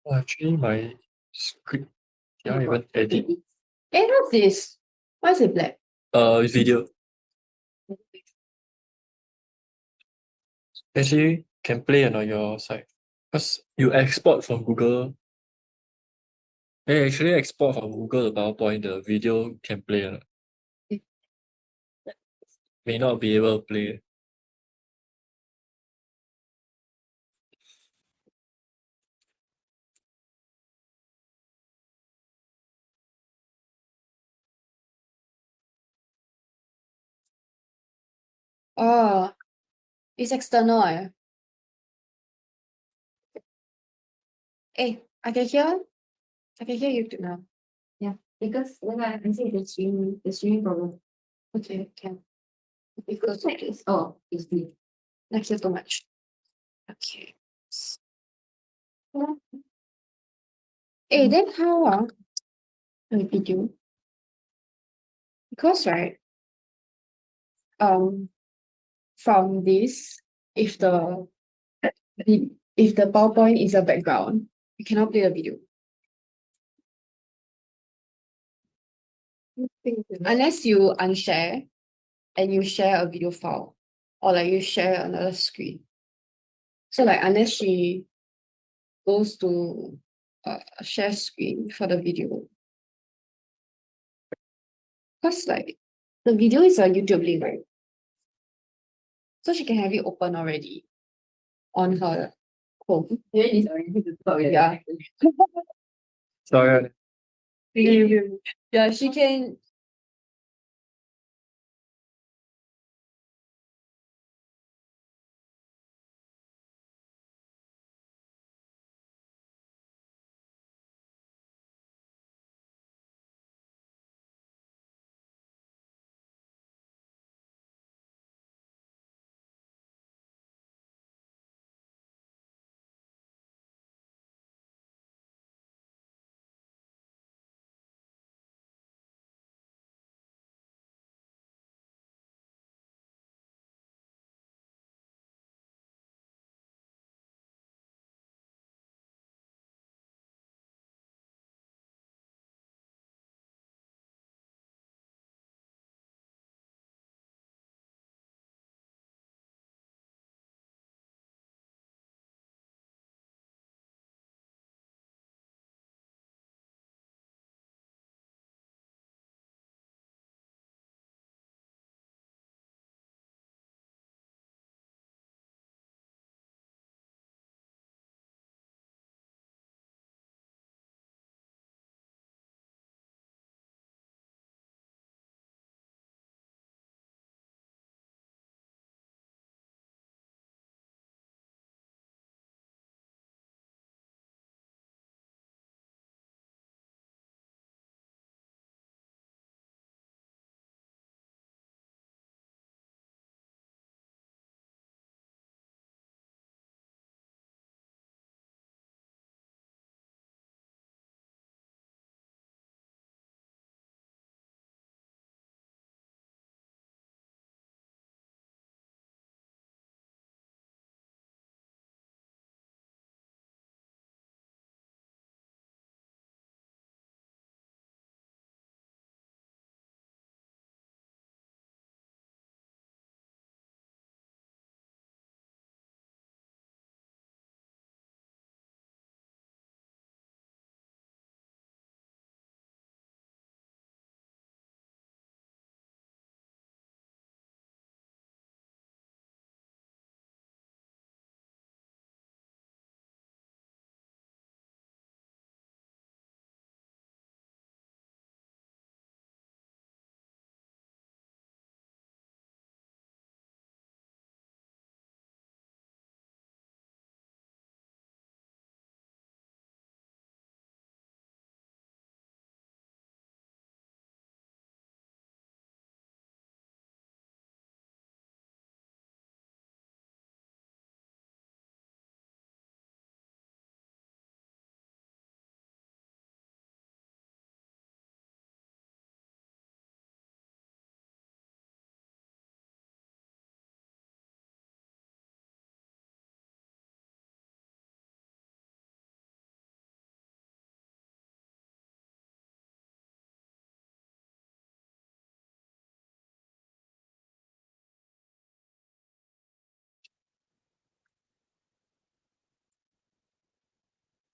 Oh, actually, my script can't even edit. What's this? Why is it black? Video. Actually, can play on your side. Because you export from Google. Actually export from Google the PowerPoint, the video can play. May not be able to play. Oh, it's external. I can hear. I can hear you too now. Yeah, because when I say the streaming problem. Okay, can. Because it's oh, it's the Thank you so much. Okay. Then how the video? Because from this, if the PowerPoint is a background, you cannot play the video. Unless you unshare and you share a video file or like you share another screen. So like unless she goes to share screen for the video. Because like the video is a YouTube link, right? So she can have it open already on her phone. Really sorry to talk. Yeah. Sorry. Yeah, she can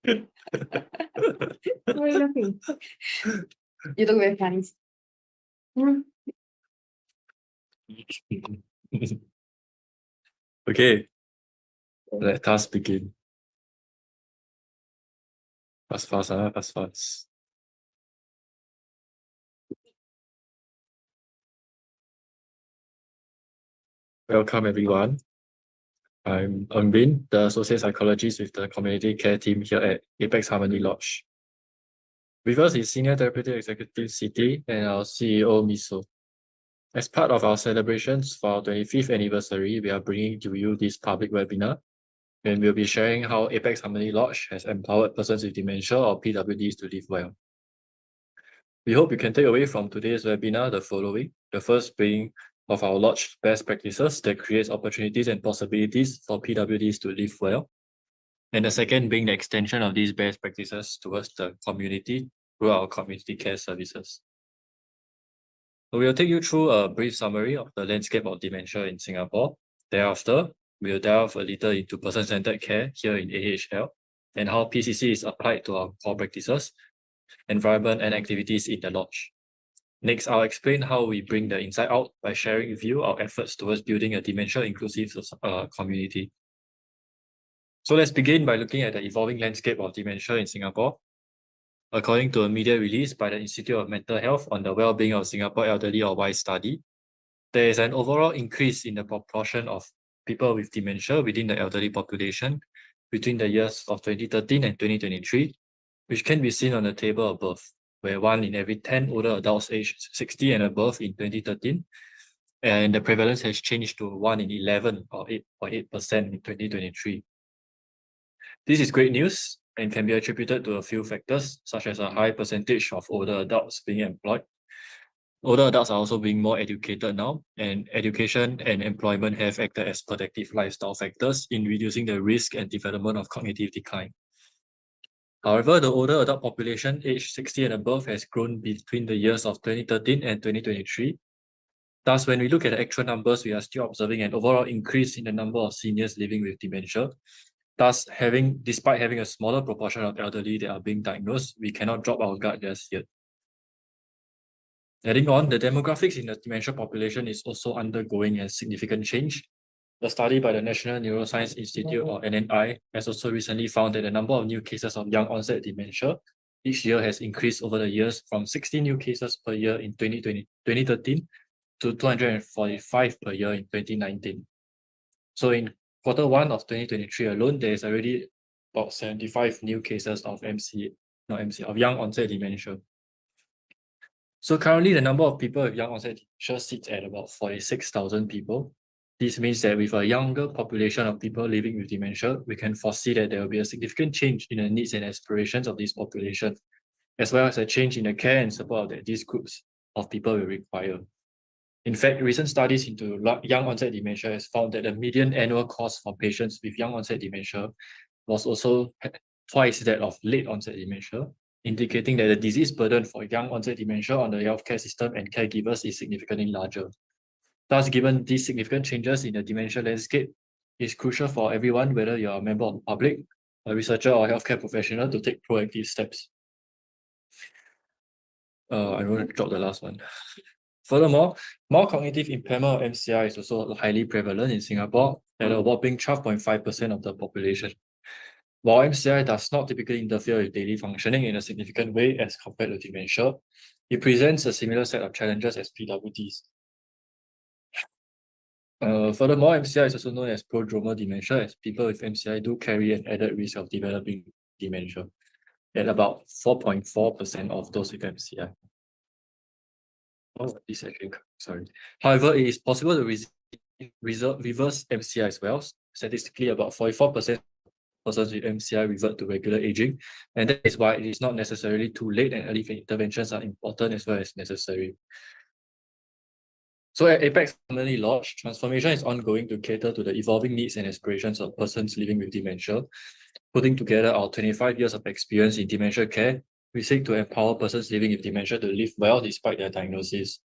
Why are you laughing? You look very funny. Hmm. Okay, let us begin. Fast, fast. Welcome everyone. I'm Bin, the associate psychologist with the community care team here at Apex Harmony Lodge. With us is Senior Therapeutic Executive Siti and our CEO Miso. As part of our celebrations for our 25th anniversary, we are bringing to you this public webinar, and we'll be sharing how Apex Harmony Lodge has empowered persons with dementia or PWDs to live well. We hope you can take away from today's webinar the following. The first being of our lodge best practices that creates opportunities and possibilities for PWDs to live well. And the second being the extension of these best practices towards the community through our community care services. So we'll take you through a brief summary of the landscape of dementia in Singapore. Thereafter, we'll delve a little into person-centered care here in AHL and how PCC is applied to our core practices, environment and activities in the lodge. Next, I'll explain how we bring the insight out by sharing with you our efforts towards building a dementia-inclusive community. So let's begin by looking at the evolving landscape of dementia in Singapore. According to a media release by the Institute of Mental Health on the Well-being of Singapore Elderly or WISE study, there is an overall increase in the proportion of people with dementia within the elderly population between the years of 2013 and 2023, which can be seen on the table above, where 1 in every 10 older adults aged 60 and above in 2013, and the prevalence has changed to 1 in 11 or 8.8% in 2023. This is great news and can be attributed to a few factors, such as a high percentage of older adults being employed. Older adults are also being more educated now, and education and employment have acted as protective lifestyle factors in reducing the risk and development of cognitive decline. However, the older adult population aged 60 and above has grown between the years of 2013 and 2023. Thus, when we look at the actual numbers, we are still observing an overall increase in the number of seniors living with dementia. Thus, despite having a smaller proportion of elderly that are being diagnosed, we cannot drop our guard just yet. Adding on, the demographics in the dementia population is also undergoing a significant change. A study by the National Neuroscience Institute, or NNI, has also recently found that the number of new cases of young onset dementia each year has increased over the years from 60 new cases per year in 2013 to 245 per year in 2019. So in Q1 of 2023 alone, there is already about 75 new cases of of young onset dementia. So currently, the number of people with young onset dementia sits at about 46,000 people. This means that with a younger population of people living with dementia, we can foresee that there will be a significant change in the needs and aspirations of this population, as well as a change in the care and support that these groups of people will require. In fact, recent studies into young onset dementia has found that the median annual cost for patients with young onset dementia was also twice that of late onset dementia, indicating that the disease burden for young onset dementia on the healthcare system and caregivers is significantly larger. Thus, given these significant changes in the dementia landscape, it's crucial for everyone, whether you're a member of the public, a researcher, or a healthcare professional, to take proactive steps. I'm going to drop the last one. Furthermore, mild cognitive impairment or MCI is also highly prevalent in Singapore at a whopping 12.5% of the population. While MCI does not typically interfere with daily functioning in a significant way as compared to dementia, it presents a similar set of challenges as PWDs. Furthermore, MCI is also known as prodromal dementia, as people with MCI do carry an added risk of developing dementia at about 4.4% of those with MCI. This actually, sorry. However, it is possible to reverse MCI as well. Statistically, about 44% of persons with MCI revert to regular aging, and that is why it is not necessarily too late and early interventions are important as well as necessary. So at Apex Harmony Lodge, transformation is ongoing to cater to the evolving needs and aspirations of persons living with dementia. Putting together our 25 years of experience in dementia care, we seek to empower persons living with dementia to live well despite their diagnosis.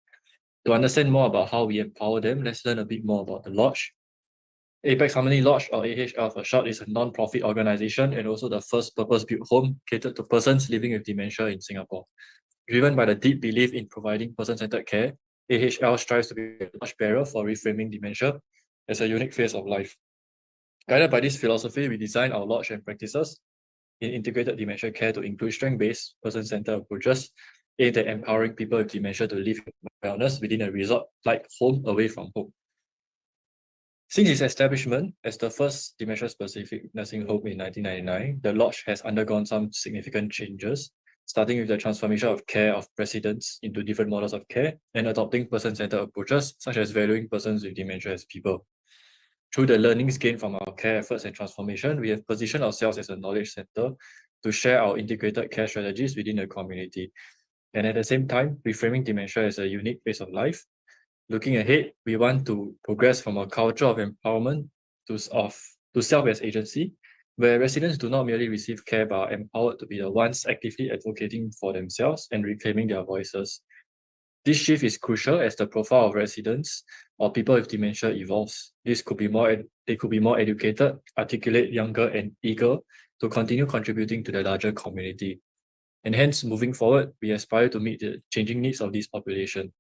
To understand more about how we empower them, let's learn a bit more about the Lodge. Apex Harmony Lodge, or AHL for short, is a non-profit organization and also the first purpose-built home catered to persons living with dementia in Singapore. Driven by the deep belief in providing person-centered care, AHL strives to be a much bearer for reframing dementia as a unique phase of life. Guided by this philosophy, we design our lodge and practices in integrated dementia care to include strength-based, person-centered approaches aimed at empowering people with dementia to live wellness within a resort-like home away from home. Since its establishment as the first dementia-specific nursing home in 1999, the lodge has undergone some significant changes, starting with the transformation of care of residents into different models of care and adopting person-centered approaches, such as valuing persons with dementia as people. Through the learnings gained from our care efforts and transformation, we have positioned ourselves as a knowledge center to share our integrated care strategies within the community. And at the same time, reframing dementia as a unique phase of life. Looking ahead, we want to progress from a culture of empowerment to self as agency, where residents do not merely receive care but are empowered to be the ones actively advocating for themselves and reclaiming their voices. This shift is crucial as the profile of residents or people with dementia evolves. They could be more educated, articulate, younger, and eager to continue contributing to the larger community. And hence, moving forward, we aspire to meet the changing needs of this population.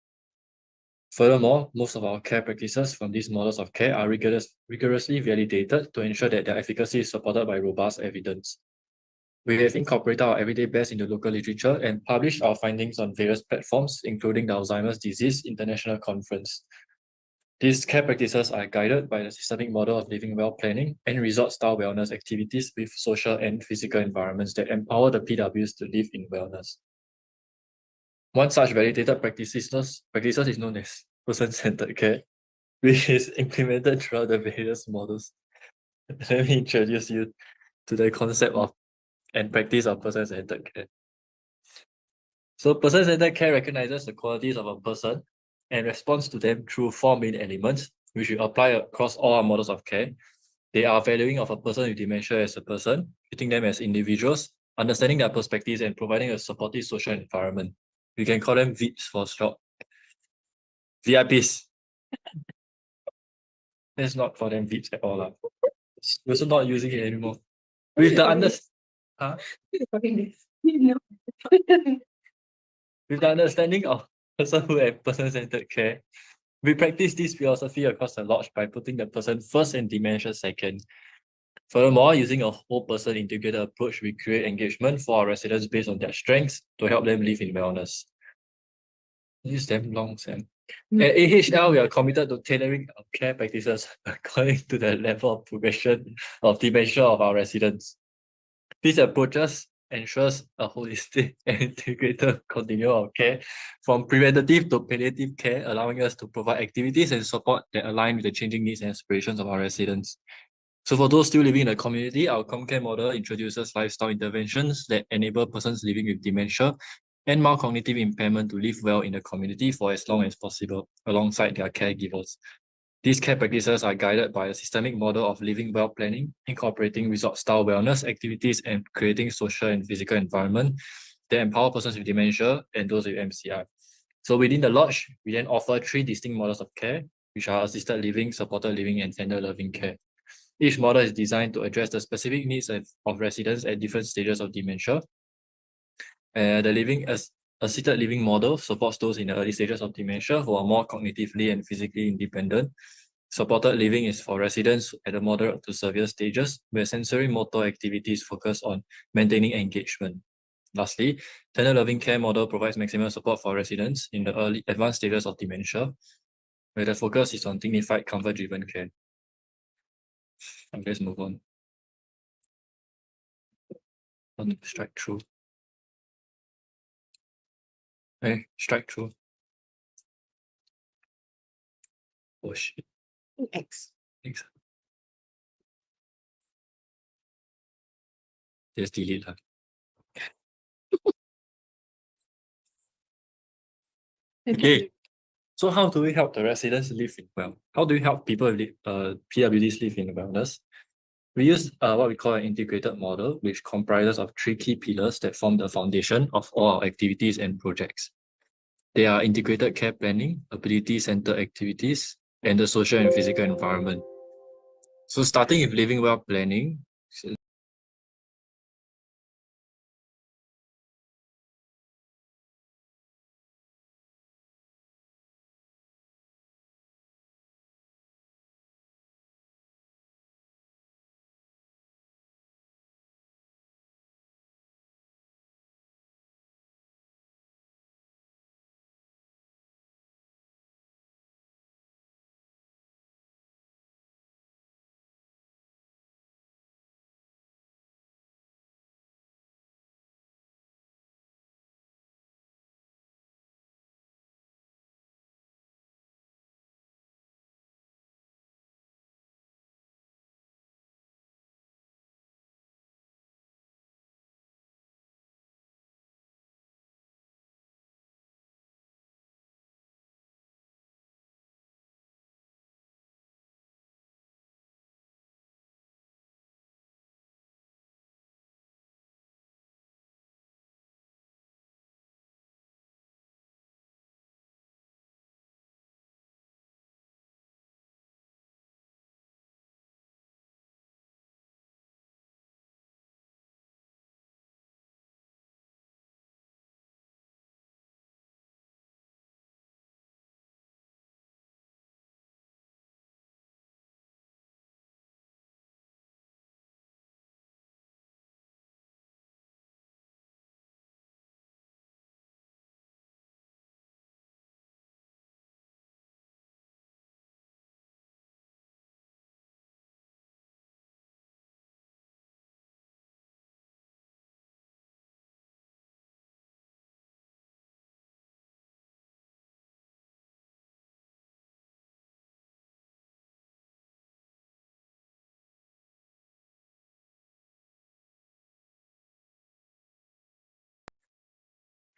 Furthermore, most of our care practices from these models of care are rigorously validated to ensure that their efficacy is supported by robust evidence. We have incorporated our everyday best into local literature and published our findings on various platforms, including the Alzheimer's Disease International Conference. These care practices are guided by the systemic model of living well planning and resort-style wellness activities with social and physical environments that empower the PWs to live in wellness. One such validated practices is known as person-centered care, which is implemented throughout the various models. Let me introduce you to the concept of and practice of person-centered care. So person-centered care recognizes the qualities of a person and responds to them through four main elements, which we apply across all our models of care. They are valuing of a person with dementia as a person, treating them as individuals, understanding their perspectives, and providing a supportive social environment. We can call them VIPs for short. VIPs. Let's not call them VIPs at all. We're also not using it anymore. With the with the understanding of personhood and person-centered care, we practice this philosophy across the lodge by putting the person first and dementia second. Furthermore, using a whole person integrated approach, we create engagement for our residents based on their strengths to help them live in wellness. This is damn long, Sam. At AHL, we are committed to tailoring our care practices according to the level of progression of dementia of our residents. These approaches ensures a holistic and integrated continuum of care from preventative to palliative care, allowing us to provide activities and support that align with the changing needs and aspirations of our residents. So for those still living in the community, our ComCare model introduces lifestyle interventions that enable persons living with dementia and mild cognitive impairment to live well in the community for as long as possible, alongside their caregivers. These care practices are guided by a systemic model of living well planning, incorporating resort-style wellness activities and creating social and physical environment that empower persons with dementia and those with MCI. So within the lodge, we then offer three distinct models of care, which are assisted living, supported living, and tender loving care. Each model is designed to address the specific needs of residents at different stages of dementia. The assisted living model supports those in the early stages of dementia who are more cognitively and physically independent. Supported living is for residents at the moderate to severe stages, where sensory motor activities focus on maintaining engagement. Lastly, tender loving care model provides maximum support for residents in the early advanced stages of dementia, where the focus is on dignified, comfort-driven care. Let's move on. Strike through. Hey, strike through. Oh shit. X. Thanks. Just delete that. Okay. So how do we help the residents live in well? How do we help people live, PWDs live in wellness? We use what we call an integrated model, which comprises of three key pillars that form the foundation of all our activities and projects. They are integrated care planning, ability-centered activities, and the social and physical environment. So starting with living well planning,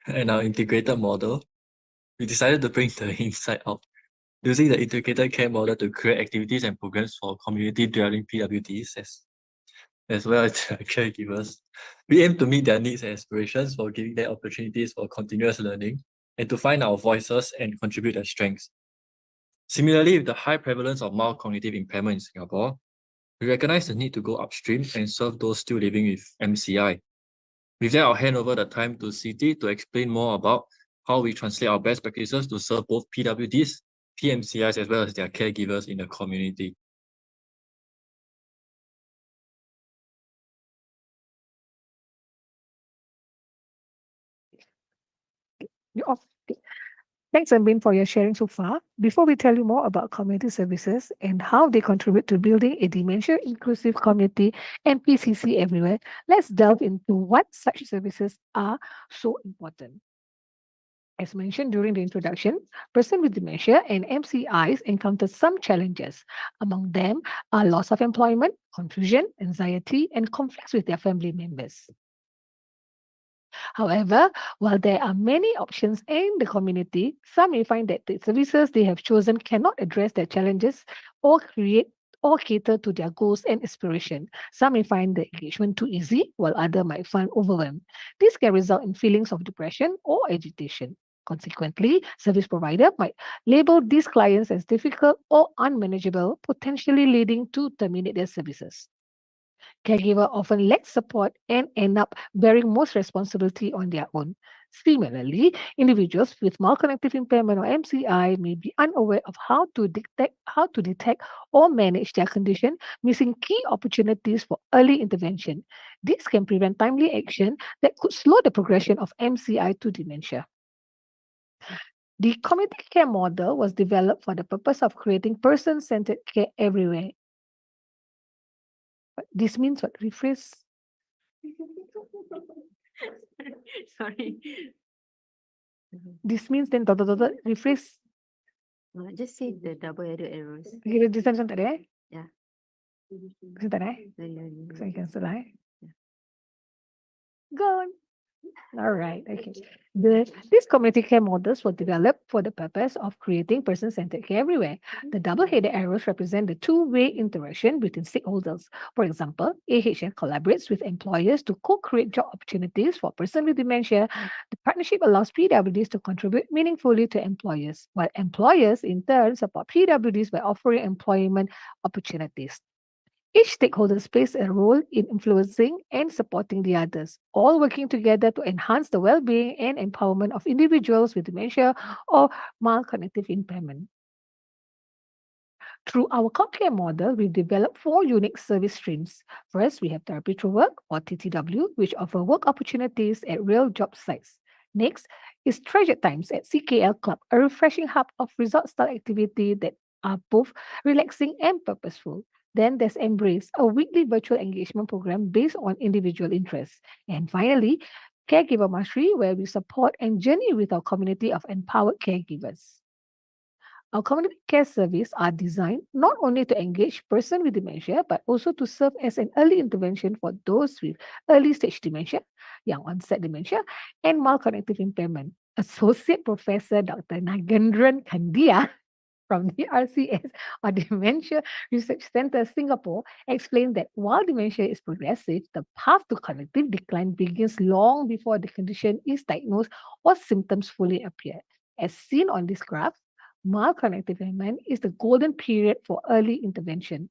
in our integrated model, we decided to bring the inside out, using the integrated care model to create activities and programs for community-dwelling PWDs as well as their caregivers. We aim to meet their needs and aspirations for giving them opportunities for continuous learning and to find our voices and contribute their strengths. Similarly, with the high prevalence of mild cognitive impairment in Singapore, we recognize the need to go upstream and serve those still living with MCI. With that, I'll hand over the time to Siti to explain more about how we translate our best practices to serve both PWDs, PMCIs, as well as their caregivers in the community. Thanks, Ambin, for your sharing so far. Before we tell you more about community services and how they contribute to building a dementia-inclusive community and PCC everywhere, let's delve into what such services are so important. As mentioned during the introduction, persons with dementia and MCIs encounter some challenges. Among them are loss of employment, confusion, anxiety, and conflicts with their family members. However, while there are many options in the community, some may find that the services they have chosen cannot address their challenges or create or cater to their goals and aspiration. Some may find the engagement too easy, while others might find overwhelmed. This can result in feelings of depression or agitation. Consequently, service provider might label these clients as difficult or unmanageable, potentially leading to terminate their services. Caregiver often lack support and end up bearing most responsibility on their own. Similarly, individuals with mild cognitive impairment or MCI may be unaware of how to detect or manage their condition, missing key opportunities for early intervention. This can prevent timely action that could slow the progression of MCI to dementia. The community care model was developed for the purpose of creating person-centered care everywhere. This means what? Rephrase. Sorry. This means then rephrase. Just say the double-headed arrows. Okay, this time tak ada eh? Yeah. Kasi tak ada eh? No, no, no. So I cancel lah eh? Yeah. Go on. All right, okay. These community care models were developed for the purpose of creating person-centered care everywhere. The double-headed arrows represent the two-way interaction between stakeholders. For example, AHN collaborates with employers to co-create job opportunities for persons with dementia. The partnership allows PWDs to contribute meaningfully to employers, while employers in turn support PWDs by offering employment opportunities. Each stakeholder plays a role in influencing and supporting the others, all working together to enhance the well-being and empowerment of individuals with dementia or mild cognitive impairment. Through our CompCare model, we developed 4 unique service streams. First, we have Therapy Through Work, or TTW, which offer work opportunities at real job sites. Next is Treasure Times at CKL Club, a refreshing hub of resort-style activity that are both relaxing and purposeful. Then there's Embrace, a weekly virtual engagement program based on individual interests. And finally, Caregiver Mastery, where we support and journey with our community of empowered caregivers. Our community care service are designed not only to engage person with dementia, but also to serve as an early intervention for those with early stage dementia, young onset dementia, and mild cognitive impairment. Associate Professor Dr. Nagendran Kandia from the RCS or Dementia Research Centre Singapore explained that while dementia is progressive, the path to cognitive decline begins long before the condition is diagnosed or symptoms fully appear. As seen on this graph, mild cognitive impairment is the golden period for early intervention.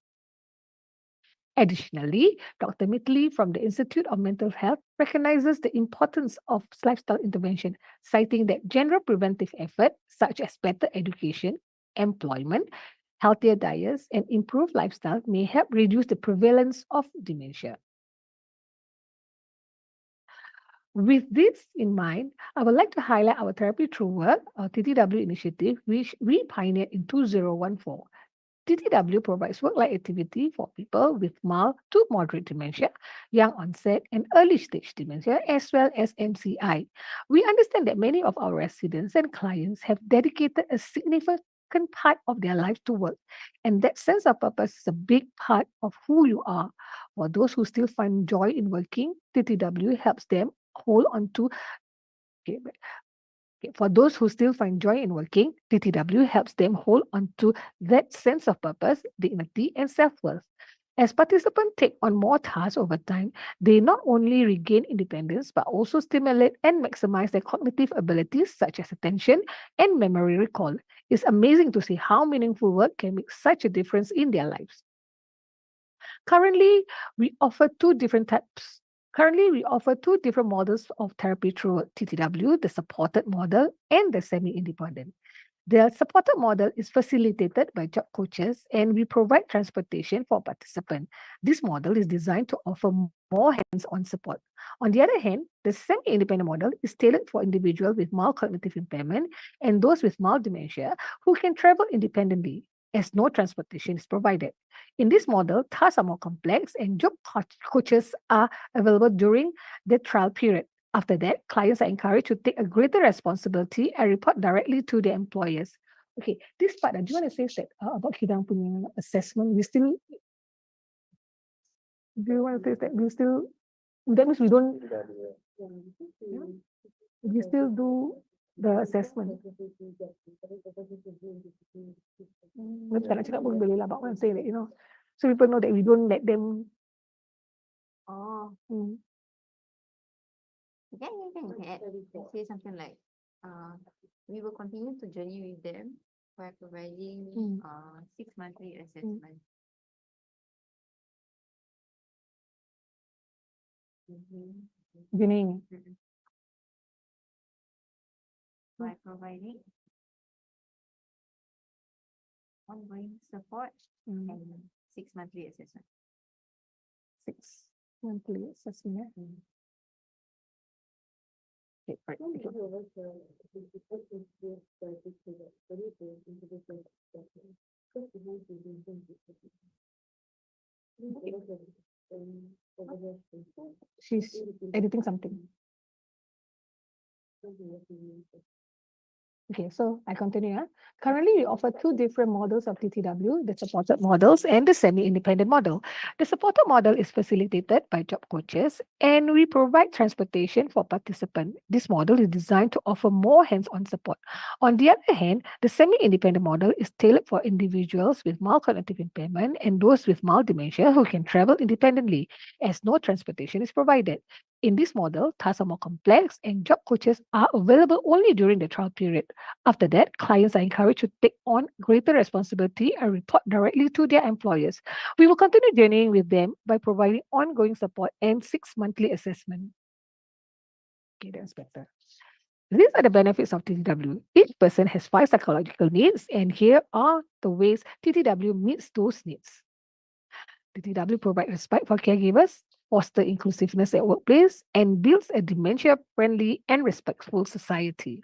Additionally, Dr. Mitli from the Institute of Mental Health recognizes the importance of lifestyle intervention, citing that general preventive efforts such as better education, employment, healthier diets, and improved lifestyle may help reduce the prevalence of dementia. With this in mind, I would like to highlight our Therapy Through Work, or TTW initiative, which we pioneered in 2014. TTW provides work-like activity for people with mild to moderate dementia, young onset and early stage dementia, as well as MCI. We understand that many of our residents and clients have dedicated a significant part of their life to work, and that sense of purpose is a big part of who you are. For those who still find joy in working, TTW helps them hold on to. Okay, for those who still find joy in working, TTW helps them hold on to that sense of purpose, dignity, and self-worth. As participants take on more tasks over time, they not only regain independence but also stimulate and maximize their cognitive abilities such as attention and memory recall. It's amazing to see how meaningful work can make such a difference in their lives. Currently, we offer two different models of therapy through TTW, the supported model and the semi-independent. The supported model is facilitated by job coaches and we provide transportation for participants. This model is designed to offer more hands-on support. On the other hand, the semi-independent model is tailored for individuals with mild cognitive impairment and those with mild dementia who can travel independently as no transportation is provided. In this model, tasks are more complex and job coaches are available during the trial period. After that, clients are encouraged to take a greater responsibility and report directly to their employers. Okay, this part, do you want to say that about Hidang punya assessment? Do you want to say that that means we don't, we still do the assessment. Tapi tak nak cakap pun boleh lah, but I want to say that, so people know that we don't let them. Oh, again, you can add, say something like, we will continue to journey with them by providing 6 monthly assessments. Gini. By providing ongoing support and 6 monthly assessment. 6 monthly assessment. Okay, right. She's editing something. Okay, so I continue. Currently, we offer two different models of TTW, the supported models and the semi-independent model. The supported model is facilitated by job coaches and we provide transportation for participants. This model is designed to offer more hands-on support. On the other hand, the semi-independent model is tailored for individuals with mild cognitive impairment and those with mild dementia who can travel independently as no transportation is provided. In this model, tasks are more complex and job coaches are available only during the trial period. After that, clients are encouraged to take on greater responsibility and report directly to their employers. We will continue journeying with them by providing ongoing support and 6 monthly assessment. Okay, that's better. These are the benefits of TTW. Each person has 5 psychological needs, and here are the ways TTW meets those needs. TTW provides respect for caregivers, foster inclusiveness at workplace, and builds a dementia-friendly and respectful society.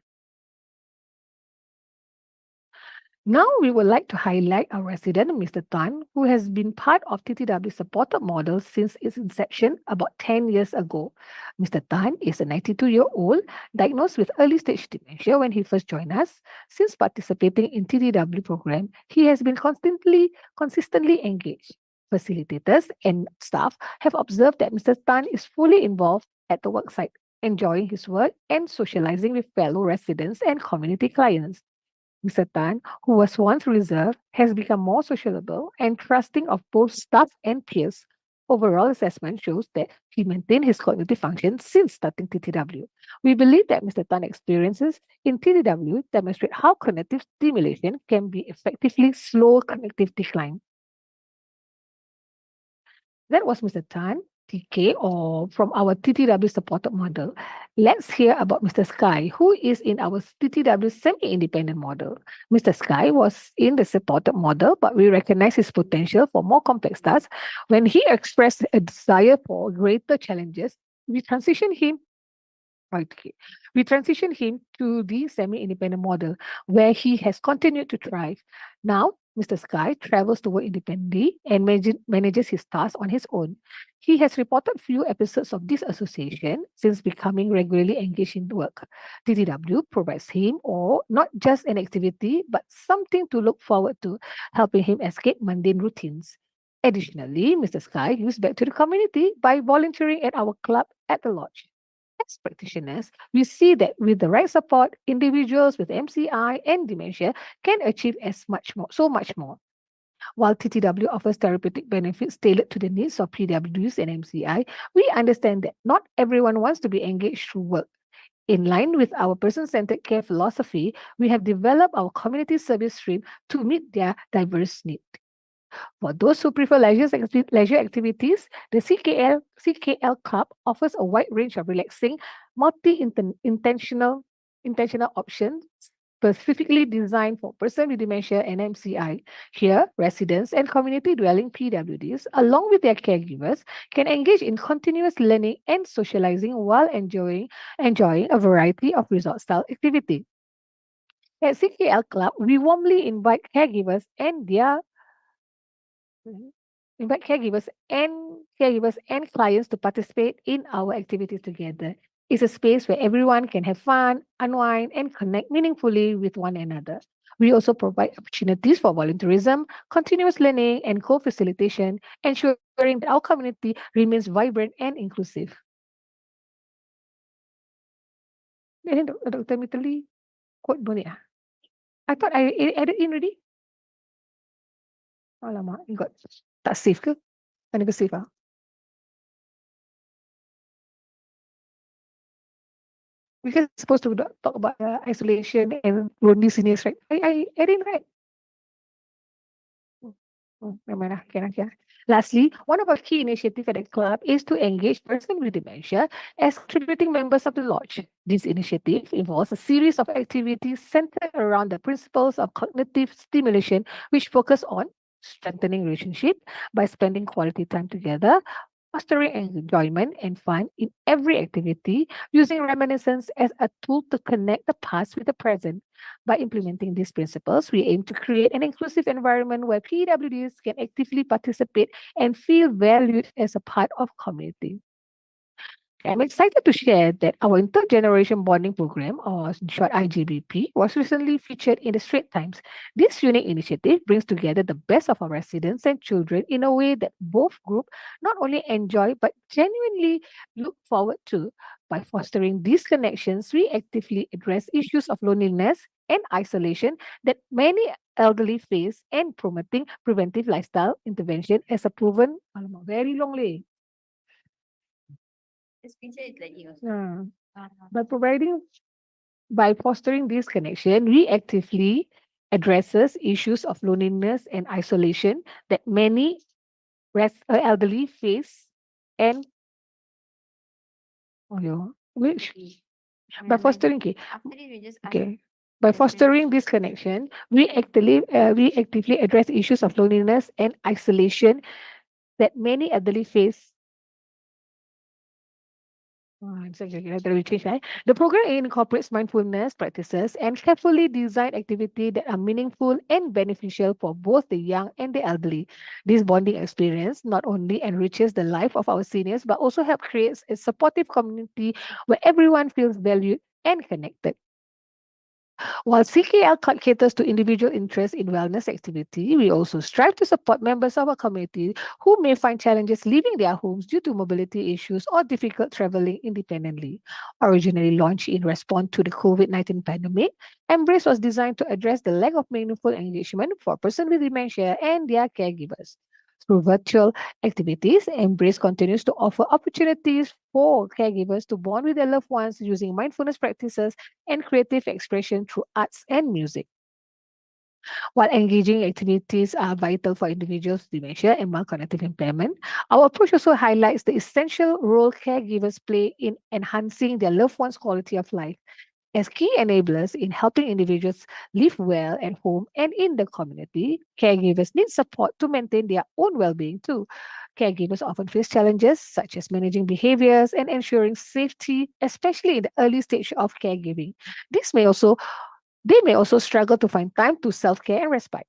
Now we would like to highlight our resident, Mr. Tan, who has been part of TTW supported model since its inception about 10 years ago. Mr. Tan is a 92-year-old diagnosed with early stage dementia when he first joined us. Since participating in TTW program, he has been consistently engaged. Facilitators and staff have observed that Mr. Tan is fully involved at the worksite, enjoying his work and socializing with fellow residents and community clients. Mr. Tan, who was once reserved, has become more sociable and trusting of both staff and peers. Overall assessment shows that he maintained his cognitive function since starting TTW. We believe that Mr. Tan's experiences in TTW demonstrate how cognitive stimulation can be effectively slow cognitive decline. That was Mr. Tan, TK, or from our TTW supported model. Let's hear about Mr. Sky, who is in our TTW semi-independent model. Mr. Sky was in the supported model, but we recognize his potential for more complex tasks. When he expressed a desire for greater challenges, we transitioned him. Okay. We transitioned him to the semi-independent model where he has continued to thrive. Now, Mr. Sky travels to work independently and manages his tasks on his own. He has reported few episodes of disassociation since becoming regularly engaged in work. TTW provides him or not just an activity but something to look forward to, helping him escape mundane routines. Additionally, Mr. Sky gives back to the community by volunteering at our club at the lodge. As practitioners, we see that with the right support, individuals with MCI and dementia can achieve so much more. While TTW offers therapeutic benefits tailored to the needs of PWDs and MCI, we understand that not everyone wants to be engaged through work. In line with our person-centered care philosophy, we have developed our community service stream to meet their diverse needs. For those who prefer leisure activities, the CKL Club offers a wide range of relaxing, intentional options specifically designed for persons with dementia and MCI. Here, residents and community dwelling PWDs, along with their caregivers, can engage in continuous learning and socializing while enjoying a variety of resort-style activities. At CKL Club, we warmly invite caregivers and clients to participate in our activities together. It's a space where everyone can have fun, unwind, and connect meaningfully with one another. We also provide opportunities for volunteerism, continuous learning, and co-facilitation, ensuring that our community remains vibrant and inclusive. Dr. Mitali, quote boleh ah? I thought I added in already. Alamak, you got tak save ke? I never save ah. We are supposed to talk about isolation and lonely seniors, right? I in right. Never mind lah. Okay. Lastly, one of our key initiatives at the club is to engage persons with dementia as contributing members of the lodge. This initiative involves a series of activities centered around the principles of cognitive stimulation, which focus on strengthening relationship by spending quality time together, fostering enjoyment and fun in every activity, using reminiscence as a tool to connect the past with the present. By implementing these principles, we aim to create an inclusive environment where PWDs can actively participate and feel valued as a part of community. I'm excited to share that our intergeneration bonding program, or in short IGBP, was recently featured in the Straits Times. This unique initiative brings together the best of our residents and children in a way that both groups not only enjoy but genuinely look forward to. By fostering these connections, we actively address issues of loneliness and isolation that many elderly face and promoting preventive lifestyle intervention as a proven, very long way. The screenshot is lagging also. By fostering this connection, we actively addresses issues of loneliness and isolation that many elderly face and which by fostering After this, we just ask okay. By the fostering this connection, we actively address issues of loneliness and isolation that many elderly face. It's okay, let me change that. The program incorporates mindfulness practices and carefully designed activity that are meaningful and beneficial for both the young and the elderly. This bonding experience not only enriches the life of our seniors but also help create a supportive community where everyone feels valued and connected. While CKL caters to individual interests in wellness activity, we also strive to support members of our community who may find challenges leaving their homes due to mobility issues or difficult traveling independently. Originally launched in response to the COVID-19 pandemic, Embrace was designed to address the lack of meaningful engagement for persons with dementia and their caregivers. Through virtual activities, Embrace continues to offer opportunities for caregivers to bond with their loved ones using mindfulness practices and creative expression through arts and music. While engaging activities are vital for individuals with dementia and mild cognitive impairment, our approach also highlights the essential role caregivers play in enhancing their loved ones' quality of life. As key enablers in helping individuals live well at home and in the community, caregivers need support to maintain their own well being too. Caregivers often face challenges such as managing behaviors and ensuring safety, especially in the early stage of caregiving. This may also they may also struggle to find time to self-care and respite.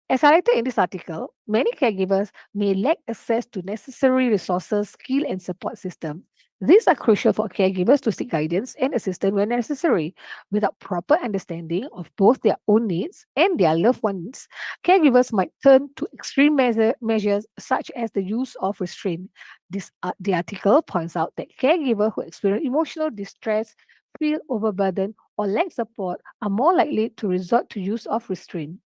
As highlighted in this article, many caregivers may lack access to necessary resources, skill, and support systems. These are crucial for caregivers to seek guidance and assistance when necessary. Without proper understanding of both their own needs and their loved ones, caregivers might turn to extreme measures such as the use of restraint. The article points out that caregivers who experience emotional distress, feel overburdened, or lack support are more likely to resort to use of restraint.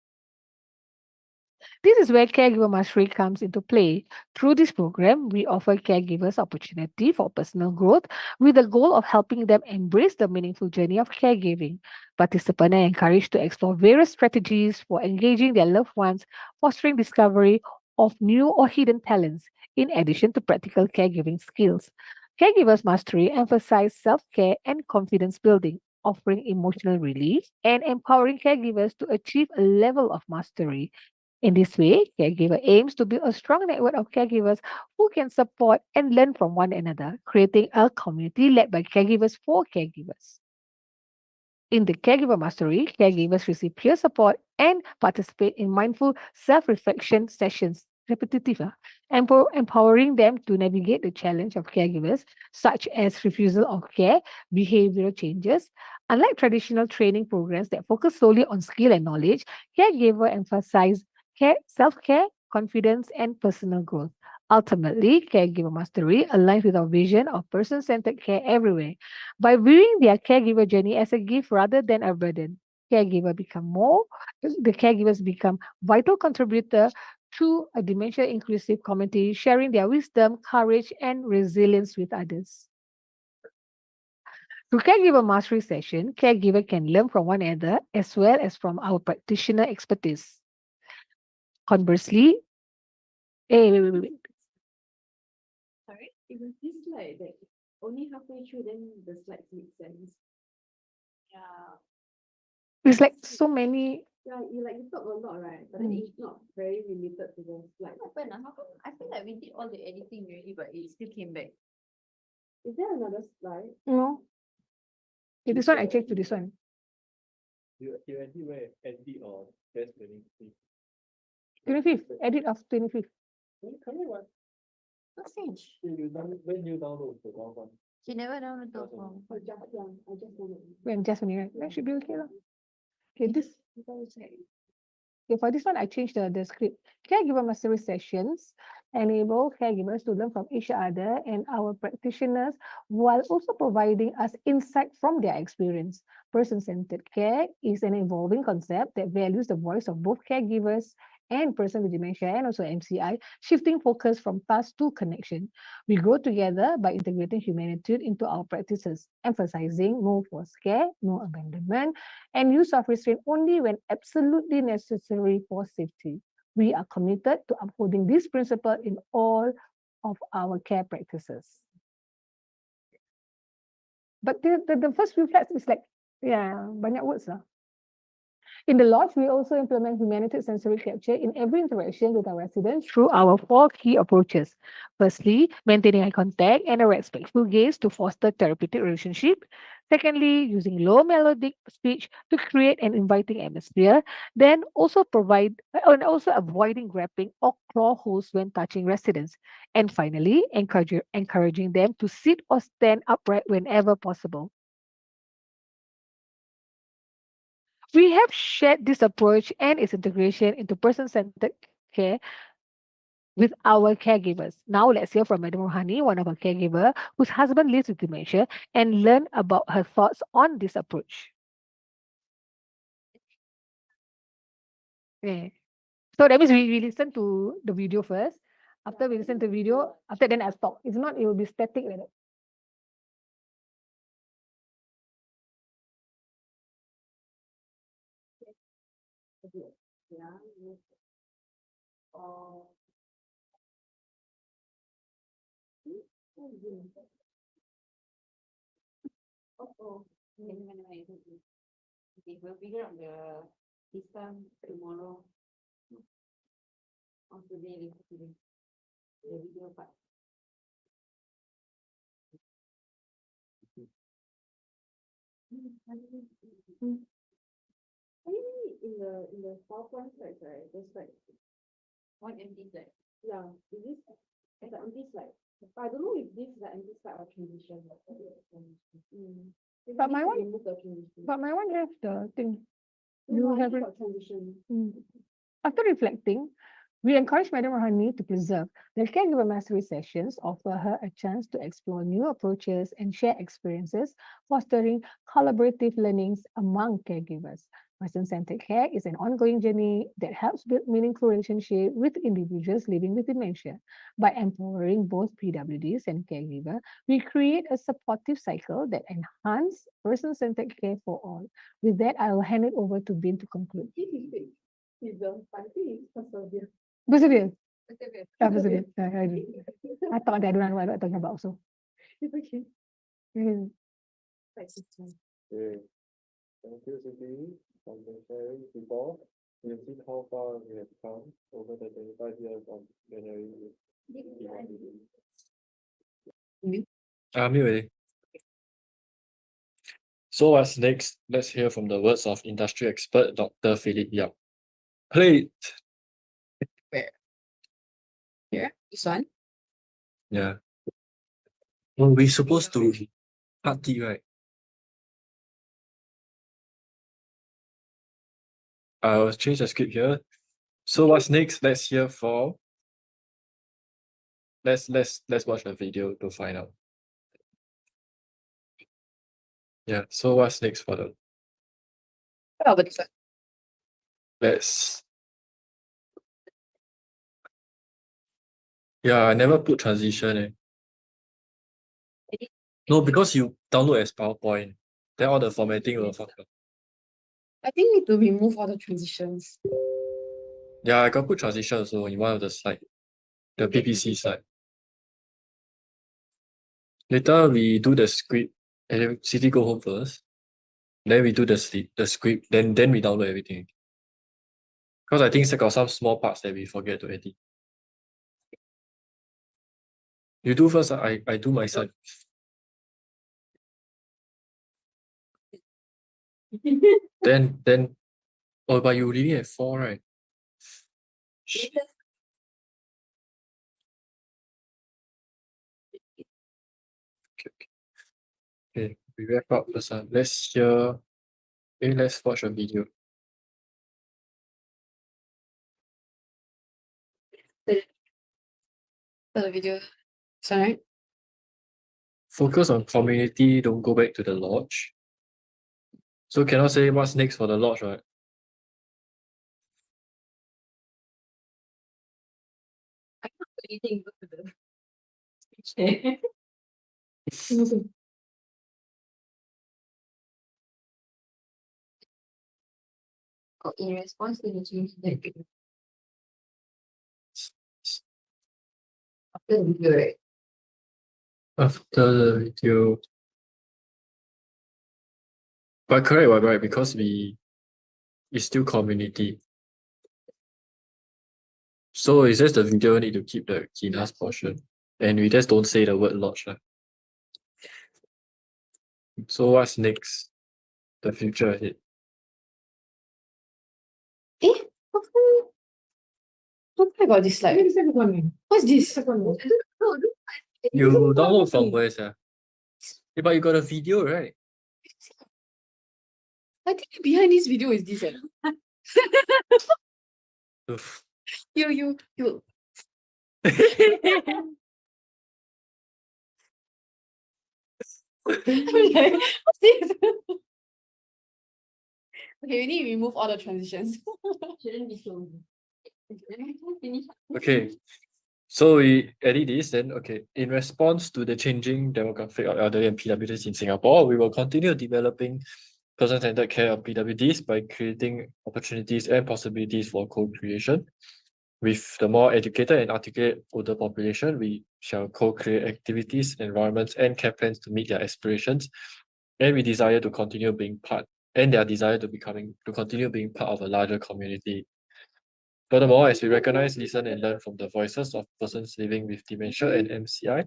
This is where caregiver mastery comes into play. Through this program, we offer caregivers opportunity for personal growth with the goal of helping them embrace the meaningful journey of caregiving. Participants are encouraged to explore various strategies for engaging their loved ones, fostering discovery of new or hidden talents, in addition to practical caregiving skills. Caregivers mastery emphasizes self-care and confidence building, offering emotional relief and empowering caregivers to achieve a level of mastery. In this way, caregiver aims to build a strong network of caregivers who can support and learn from one another, creating a community led by caregivers for caregivers. In the caregiver mastery, caregivers receive peer support and participate in mindful self-reflection sessions, repetitive, empowering them to navigate the challenge of caregivers, such as refusal of care, behavioral changes. Unlike traditional training programs that focus solely on skill and knowledge, caregiver emphasize self-care, confidence, and personal growth. Ultimately, caregiver mastery aligns with our vision of person-centered care everywhere. By viewing their caregiver journey as a gift rather than a burden, the caregivers become vital contributor to a dementia inclusive community, sharing their wisdom, courage, and resilience with others. Through caregiver mastery session, caregiver can learn from one another as well as from our practitioner expertise. Conversely, wait. Sorry? It was this slide that only halfway through then the slides make sense. Yeah. It's like so many. Yeah, you talk a lot, right? But then it's not very related to the slide. what happened. How come I feel like we did all the editing already, but it still came back. Is there another slide? No. Okay, this one I changed to this one. You anywhere edit or test 25th? 25th, edit of 25th. What? What's changed? When you download the wrong one. She never downloaded the form. I just want to. When just only right. That should be okay. Okay, for this one, I changed the script. Caregiver mastery sessions enable caregivers to learn from each other and our practitioners while also providing us insight from their experience. Person-centered care is an evolving concept that values the voice of both caregivers and person with dementia and also MCI, shifting focus from task to connection. We grow together by integrating humanitude into our practices, emphasizing no forced care, no abandonment, and use of restraint only when absolutely necessary for safety. We are committed to upholding this principle in all of our care practices. But the first few flats is like, yeah, banyak words lah. In the lodge, we also implement humanitarian sensory capture in every interaction with our residents through our 4 key approaches. Firstly, maintaining eye contact and a respectful gaze to foster therapeutic relationship. Secondly, using low melodic speech to create an inviting atmosphere. Then also avoiding grabbing or claw holds when touching residents. And finally, encouraging them to sit or stand upright whenever possible. We have shared this approach and its integration into person-centered care with our caregivers. Now let's hear from Madam Rohani, one of our caregiver whose husband lives with dementia, and learn about her thoughts on this approach. Yeah. So that means we listen to the video first. After we listen to the video, after then I'll stop. If not, it will be static like that. Okay, we'll figure out the system tomorrow. Or today, the video part. In the PowerPoint slides, right, there's like one empty slide. Yeah, is this it's an empty slide. I don't know if this is an empty slide or transition. But my one, remove the transition. but my one have the thing. No, You I have need it. for transition. After reflecting, we encourage Madam Rohani to preserve. The caregiver mastery sessions offer her a chance to explore new approaches and share experiences, fostering collaborative learnings among caregivers. Person-centered care is an ongoing journey that helps build meaningful relationships with individuals living with dementia. By empowering both PWDs and caregiver, we create a supportive cycle that enhances person-centered care for all. With that, I will hand it over to Bin to conclude. Persevere. Persevere. I thought that I don't know what I'm talking about. So, Okay. mm, Okay. Thank you, Siti, for the sharing before. We have seen how far we have come over the 25 years of January. Mute already. So what's next? Let's hear from the words of industry expert Dr. Philip Yap. Play it. Here, this one. Yeah. Well, we're supposed to party, right? I'll change the script here. So what's next? Let's hear for. Let's watch the video to find out. Yeah. So what's next for the? How about this one? Let's. Yeah, I never put transition. No, because you download as PowerPoint, then all the formatting will fuck up. I think need to remove all the transitions. Yeah, I got put transition also in one of the slide, the PPC slide. Later we do the script, and then City go home first. Then we do the script, then we download everything. Because I think got some small parts that we forget to edit. You do first, I do my side. Then oh, but you leaving at 4, right? Shit. Okay, we wrap up first. Let's hear. Okay, let's watch a video. The video. Sorry. Focus on community, don't go back to the lodge. So cannot say what's next for the lodge, right? meeting, go to the speech there. Oh, in response to the change that after the video, right? After the video. But correct, right? Because it's still community. So it's just the video need to keep the Kina's portion. And we just don't say the word lodge. Lah. So what's next? The future ahead. How come I got this slide? What's this? You download from where, sir? Yeah, but you got a video, right? I think behind this video is this. Oof. You. I'm like, what's this? Okay, we need to remove all the transitions. Shouldn't be so. Okay. So we edit this, then okay. In response to the changing demographic of elderly and PWDs in Singapore, we will continue developing person-centered care of PWDs by creating opportunities and possibilities for co-creation. With the more educated and articulate older population, we shall co-create activities, environments, and care plans to meet their aspirations. And we desire to continue being part, and their desire to continue being part of a larger community. Furthermore, as we recognize, listen, and learn from the voices of persons living with dementia and MCI,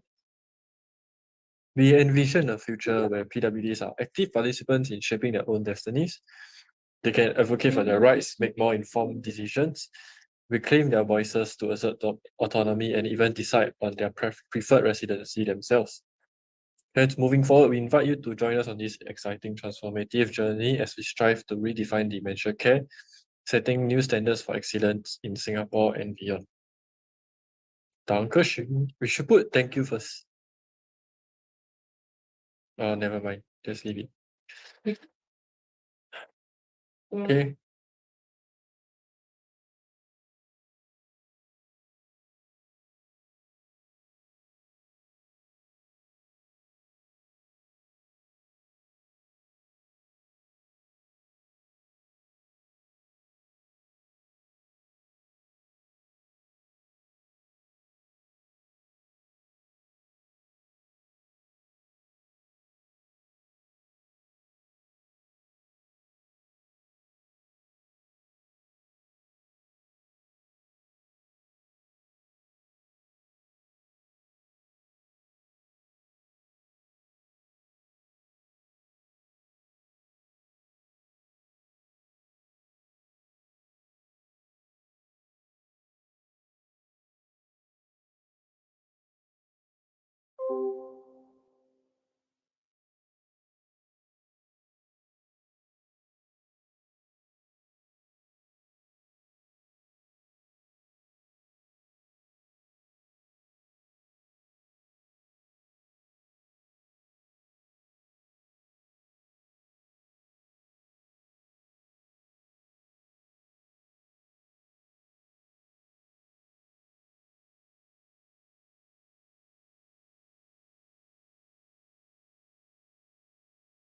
we envision a future where PWDs are active participants in shaping their own destinies. They can advocate for their rights, make more informed decisions, reclaim their voices to assert autonomy, and even decide on their preferred residency themselves. Hence, moving forward, we invite you to join us on this exciting transformative journey as we strive to redefine dementia care, setting new standards for excellence in Singapore and beyond. We should put thank you first. Oh, never mind. Just leave it. Okay.